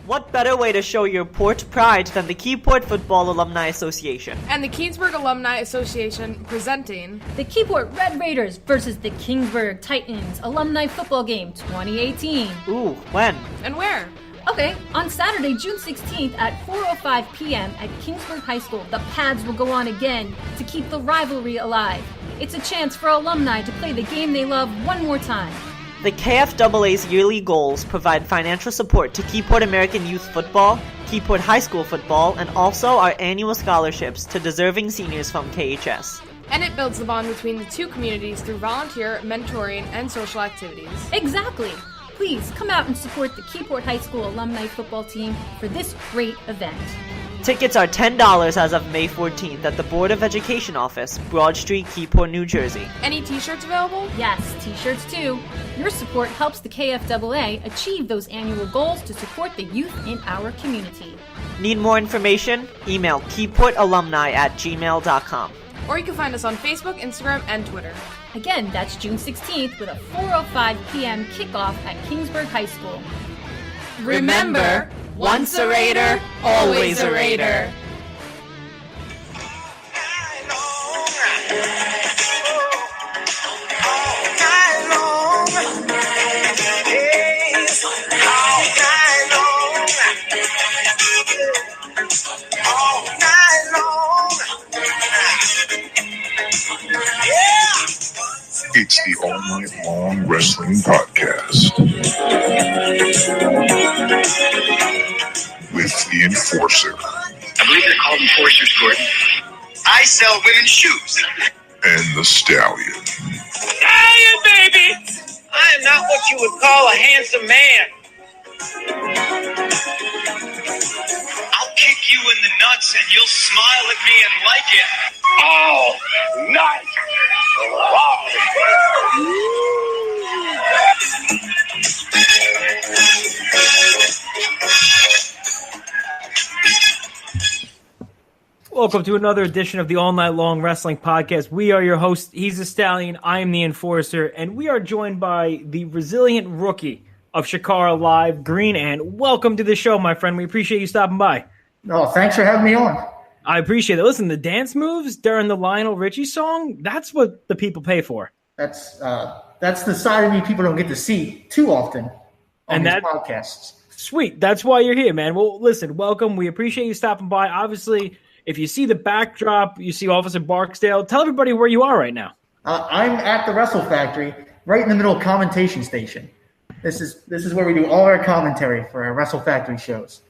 What better way to show your Port pride than the Keyport Football Alumni Association? And the Keensburg Alumni Association presenting the Keyport Red Raiders versus the Kingsburg Titans Alumni Football Game 2018. Ooh, when? And where? Okay, on Saturday, June 16th at 4:05 p.m. at Kingsburg High School, the pads will go on again to keep the rivalry alive. It's a chance for alumni to play the game they love one more time. The KFAA's yearly goals provide financial support to Keyport American Youth Football, Keyport High School Football, and also our annual scholarships to deserving seniors from KHS. And it builds the bond between the two communities through volunteer, mentoring, and social activities. Exactly. Please come out and support the Keyport High School alumni football team for this great event. Tickets are $10 as of May 14th at the Board of Education office, Broad Street, Keyport, New Jersey. Any t-shirts available? Yes, t-shirts too. Your support helps the KFAA achieve those annual goals to support the youth in our community. Need more information? Email keyportalumni@gmail.com. Or you can find us on Facebook, Instagram, and Twitter. Again, that's June 16th with a 4:05 p.m. kickoff at Kingsburg High School. Remember, once a Raider, always a Raider. It's the All Night Long Wrestling Podcast with the Enforcer. I believe they're called enforcers, Gordon. I sell women's shoes. And the Stallion. Stallion, baby! I am not what you would call a handsome man. I'll kick you in the nuts and you'll smile at me and like it. Oh, nice! Wow. Welcome to another edition of the All Night Long Wrestling Podcast. We are your host. He's the Stallion. I am the Enforcer. And we are joined by the resilient rookie of Chikara Live, Green Ant. Welcome to the show, my friend. We appreciate you stopping by. Oh, thanks for having me on. I appreciate it. Listen, the dance moves during the Lionel Richie song, that's what the people pay for. That's the side of me people don't get to see too often on these podcasts. Sweet. That's why you're here, man. Well, listen, welcome. We appreciate you stopping by. Obviously, if you see the backdrop, you see Officer Barksdale. Tell everybody where you are right now. I'm at the Wrestle Factory, right in the middle of commentation station. This is where we do all our commentary for our Wrestle Factory shows.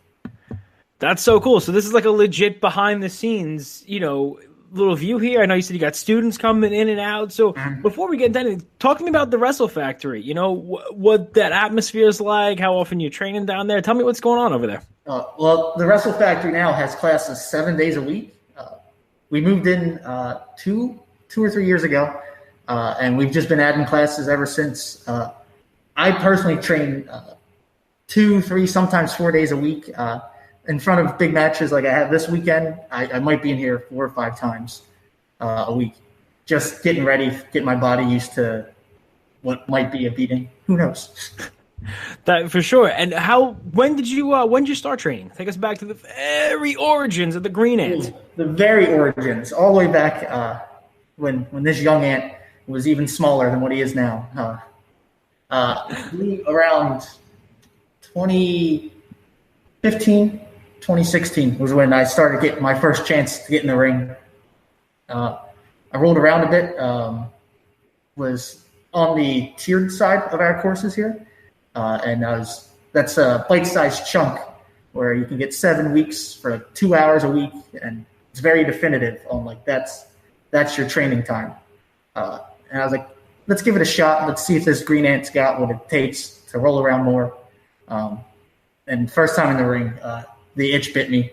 That's so cool. So this is like a legit behind the scenes, little view here. I know you said you got students coming in and out. So before we get into anything, talk to me about the Wrestle Factory. What that atmosphere is like, how often you're training down there. Tell me what's going on over there. Well, the Wrestle Factory now has classes 7 days a week. We moved in two or 3 years ago, and we've just been adding classes ever since. I personally train 2, 3, sometimes 4 days a week. In front of big matches like I have this weekend, I might be in here 4 or 5 times a week, just getting ready, getting my body used to what might be a beating. Who knows? That for sure. And when did you start training? Take us back to the very origins of the Green Ant. The very origins, all the way back when this young ant was even smaller than what he is now. Around 2015. 2016 was when I started getting my first chance to get in the ring. I rolled around a bit, was on the tiered side of our courses here, and that's a bite-sized chunk where you can get 7 weeks for 2 hours a week, and it's very definitive on like that's your training time. And I was like, let's give it a shot. Let's see if this Green Ant's got what it takes to roll around more. And first time in the ring, the itch bit me.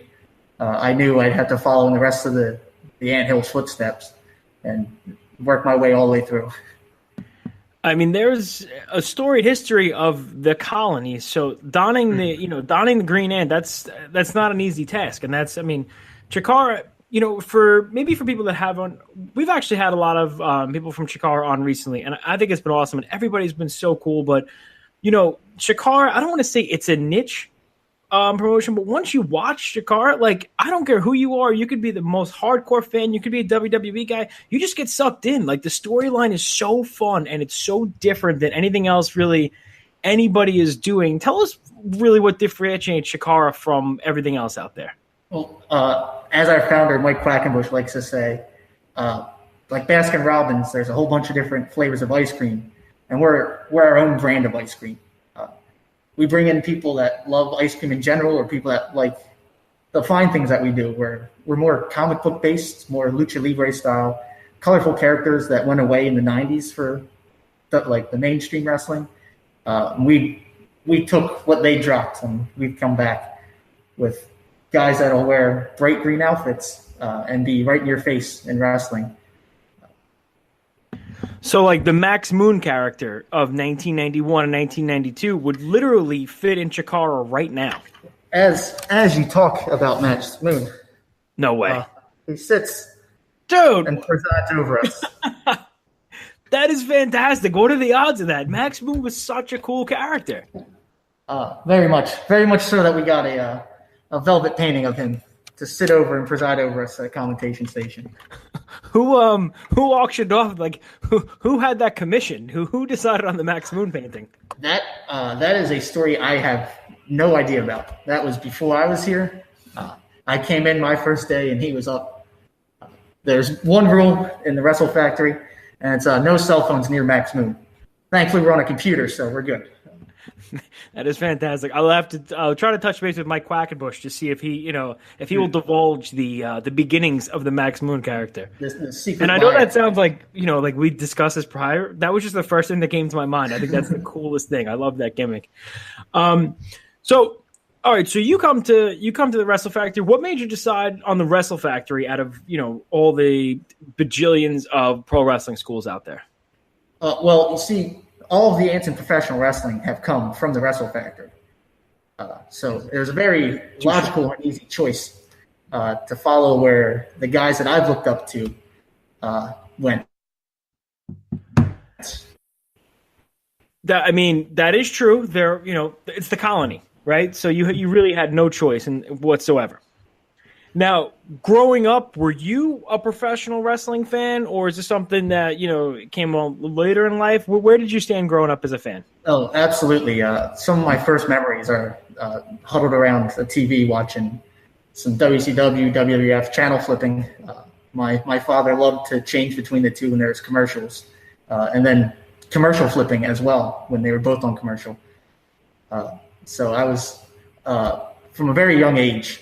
I knew I'd have to follow in the rest of the Anthill's footsteps and work my way all the way through. I mean, there's a storied history of the colony. So donning the Green Ant, that's not an easy task. And Chikara, for people that haven't, we've actually had a lot of people from Chikara on recently, and I think it's been awesome. And everybody's been so cool. But Chikara, I don't want to say it's a niche, promotion, but once you watch Chikara, like, I don't care who you are, you could be the most hardcore fan, you could be a WWE guy, you just get sucked in. Like, the storyline is so fun and it's so different than anything else really anybody is doing. Tell us really what differentiates Chikara from everything else out there. Well, as our founder, Mike Quackenbush, likes to say, like Baskin Robbins, there's a whole bunch of different flavors of ice cream, and we're our own brand of ice cream. We bring in people that love ice cream in general, or people that like the fine things that we do. We're more comic book based, more lucha libre style, colorful characters that went away in the '90s for the mainstream wrestling. We took what they dropped and we've come back with guys that'll wear bright green outfits and be right in your face in wrestling. So, like, the Max Moon character of 1991 and 1992 would literally fit in Chikara right now. As you talk about Max Moon, No way. he sits Dude, and presides over us. that is fantastic. What are the odds of that? Max Moon was such a cool character. Very much so that we got a velvet painting of him to sit over and preside over us at a commentation station. Who auctioned off, like, who had that commission? Who decided on the Max Moon painting? That is a story I have no idea about. That was before I was here. I came in my first day and he was up. There's one rule in the Wrestle Factory, and it's no cell phones near Max Moon. Thankfully, we're on a computer, so we're good. That is fantastic. I'll try to touch base with Mike Quackenbush to see if he will divulge the beginnings of the Max Moon character. The secret and I know line. that sounds like we discussed this prior. That was just the first thing that came to my mind. I think that's the coolest thing. I love that gimmick. So all right, so you come to the Wrestle Factory. What made you decide on the Wrestle Factory out of all the bajillions of pro wrestling schools out there? Well, you see, all of the ants in professional wrestling have come from the Wrestle Factory. So it was a very logical and easy choice to follow where the guys that I've looked up to went. That is true. It's the colony, right? So you really had no choice whatsoever. Now, growing up, were you a professional wrestling fan, or is this something that came on later in life? Where did you stand growing up as a fan? Oh, absolutely. Some of my first memories are huddled around the TV watching some WCW, WWF channel flipping. My father loved to change between the two when there was commercials, and then commercial flipping as well when they were both on commercial. So I was, from a very young age,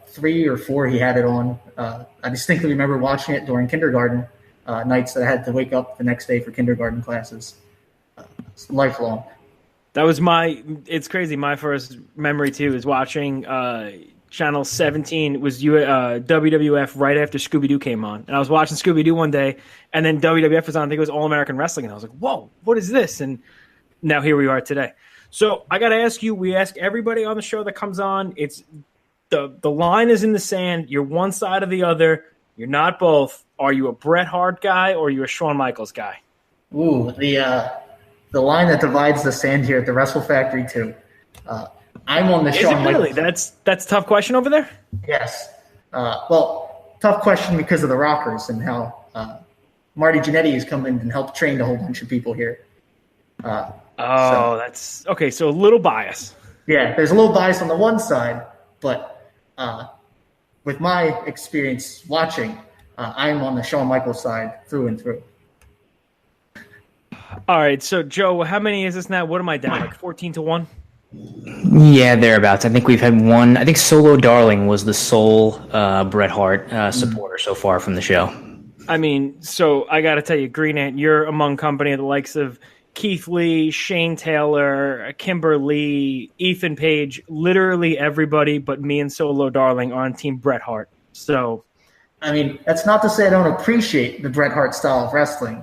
3 or 4, he had it on. I distinctly remember watching it during kindergarten nights that I had to wake up the next day for kindergarten classes. It's lifelong. That was it's crazy. My first memory too is watching Channel 17 was WWF right after Scooby-Doo came on. And I was watching Scooby-Doo one day, and then WWF was on. I think it was All American Wrestling. And I was like, whoa, what is this? And now here we are today. So I got to ask you, we ask everybody on the show that comes on, it's the line is in the sand. You're one side or the other. You're not both. Are you a Bret Hart guy or are you a Shawn Michaels guy? Ooh, the line that divides the sand here at the Wrestle Factory too. I'm on the Shawn Michaels. Really? That's a tough question over there? Yes. Well, tough question because of the Rockers and how Marty Jannetty has come in and helped train a whole bunch of people here. That's okay. So a little bias. Yeah, there's a little bias on the one side, but with my experience watching, I'm on the Shawn Michaels side through and through. All right, so Joe, how many is this now? What am I down, like 14-1? Yeah, thereabouts. I think we've had one. I think Solo Darling was the sole Bret Hart supporter so far from the show. So I got to tell you, Green Ant, you're among company of the likes of Keith Lee, Shane Taylor, Kimber Lee, Ethan Page, literally everybody but me and Solo Darling are on Team Bret Hart. So, that's not to say I don't appreciate the Bret Hart style of wrestling,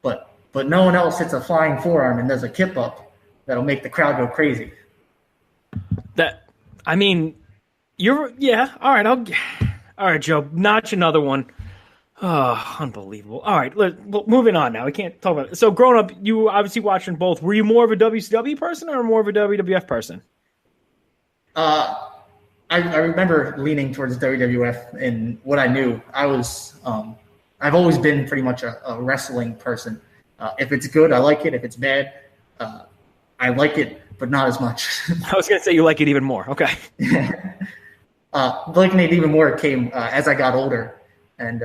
but no one else hits a flying forearm and does a kip up that'll make the crowd go crazy. All right, Joe, notch another one. Oh, unbelievable. All right, moving on now. We can't talk about it. So growing up, you were obviously watching both. Were you more of a WCW person or more of a WWF person? I remember leaning towards WWF in what I knew. I've always been pretty much a wrestling person. If it's good, I like it. If it's bad, I like it, but not as much. I was going to say you like it even more. Okay. Liking it even more came as I got older and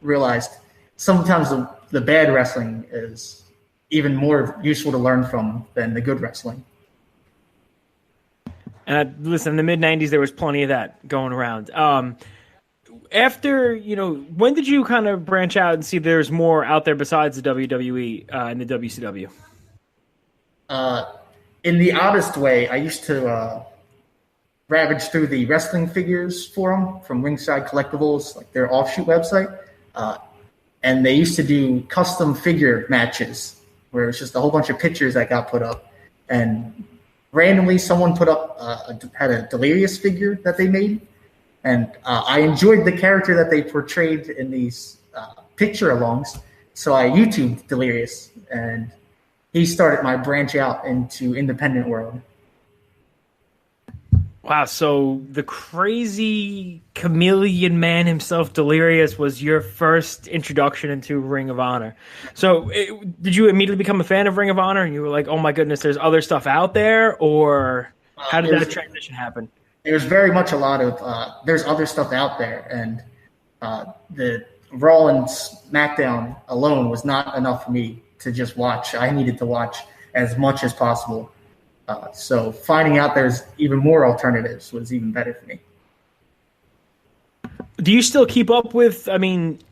realized sometimes the bad wrestling is even more useful to learn from than the good wrestling. And listen, in the mid '90s, there was plenty of that going around. After, when did you kind of branch out and see there's more out there besides the WWE and the WCW? In the oddest way, I used to ravage through the wrestling figures forum from Ringside Collectibles, like their offshoot website. And they used to do custom figure matches where it's just a whole bunch of pictures that got put up. And randomly, someone put up had a Delirious figure that they made, and I enjoyed the character that they portrayed in these picture-alongs. So I YouTubed Delirious, and he started my branch out into independent world. Wow, so the crazy chameleon man himself, Delirious, was your first introduction into Ring of Honor. So did you immediately become a fan of Ring of Honor and you were like, oh my goodness, there's other stuff out there? Or how did that transition happen? There's very much a lot of there's other stuff out there. And the Raw and SmackDown alone was not enough for me to just watch. I needed to watch as much as possible. So finding out there's even more alternatives was even better for me. Do you still keep up with,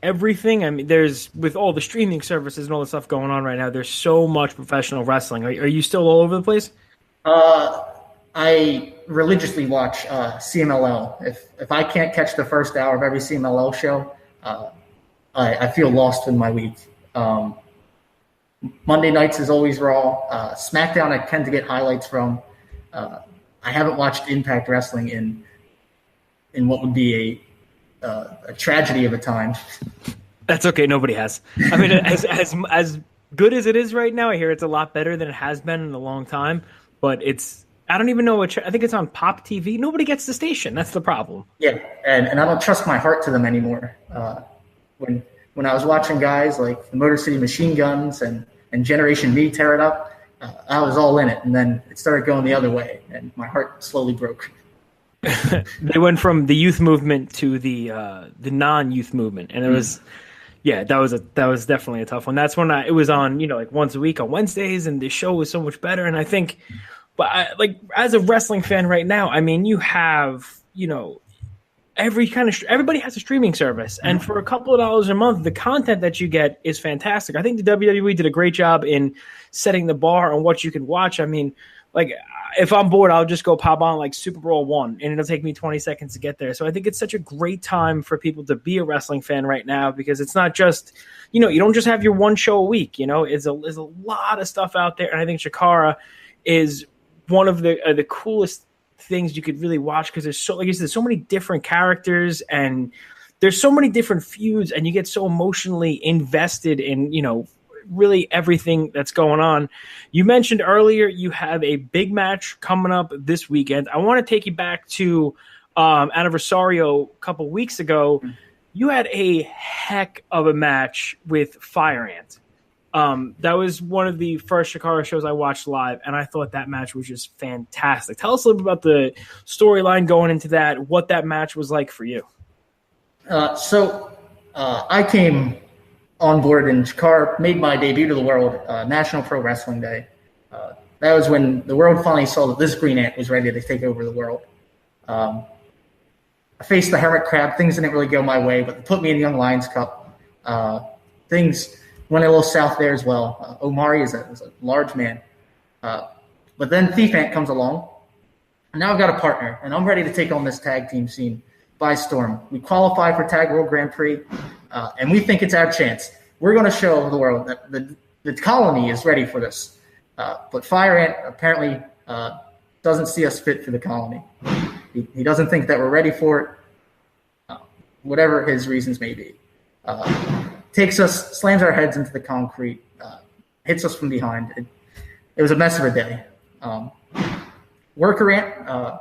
everything? There's, with all the streaming services and all the stuff going on right now, there's so much professional wrestling. Are you still all over the place? I religiously watch CMLL. If I can't catch the first hour of every CMLL show, I feel lost in my week. Monday nights is always Raw. SmackDown I tend to get highlights from. I haven't watched Impact Wrestling in what would be a tragedy of a time. That's okay. Nobody has. As good as it is right now, I hear it's a lot better than it has been in a long time. But I don't even know I think it's on Pop TV. Nobody gets the station. That's the problem. Yeah, and I don't trust my heart to them anymore. When I was watching guys like the Motor City Machine Guns and Generation Me tear it up, I was all in it. And then it started going the other way, and my heart slowly broke. They went from the youth movement to the non-youth movement. And it was, that was definitely a tough one. That's when it was on, like once a week on Wednesdays, and the show was so much better. And I think, as a wrestling fan right now, you have, everybody has a streaming service, and for a couple of dollars a month, the content that you get is fantastic. I think the WWE did a great job in setting the bar on what you can watch. If I'm bored, I'll just go pop on like Super Bowl I, and it'll take me 20 seconds to get there. So I think it's such a great time for people to be a wrestling fan right now, because it's not just, you don't just have your one show a week. There's a lot of stuff out there, and I think Chikara is one of the coolest things you could really watch, because there's so many different characters, and there's so many different feuds, and you get so emotionally invested in really everything that's going on. You mentioned earlier you have a big match coming up this weekend. I want to take you back to out of Rosario a couple weeks ago. You had a heck of a match with Fire Ant. That was one of the first Chikara shows I watched live, and I thought that match was just fantastic. Tell us a little bit about the storyline going into that, what that match was like for you. I came on board in Chikara, made my debut to the world, National Pro Wrestling Day. That was when the world finally saw that this Green Ant was ready to take over the world. I faced the Hermit Crab. Things didn't really go my way, but they put me in the Young Lions Cup. Things went a little south there as well. Omari is a large man. But then Thief Ant comes along. And now I've got a partner, and I'm ready to take on this tag team scene by storm. We qualify for Tag World Grand Prix, and we think it's our chance. We're going to show the world that the colony is ready for this. But Fire Ant apparently doesn't see us fit for the colony. He doesn't think that we're ready for it, whatever his reasons may be. Takes us, slams our heads into the concrete, hits us from behind. It was a mess of a day. Worker Ant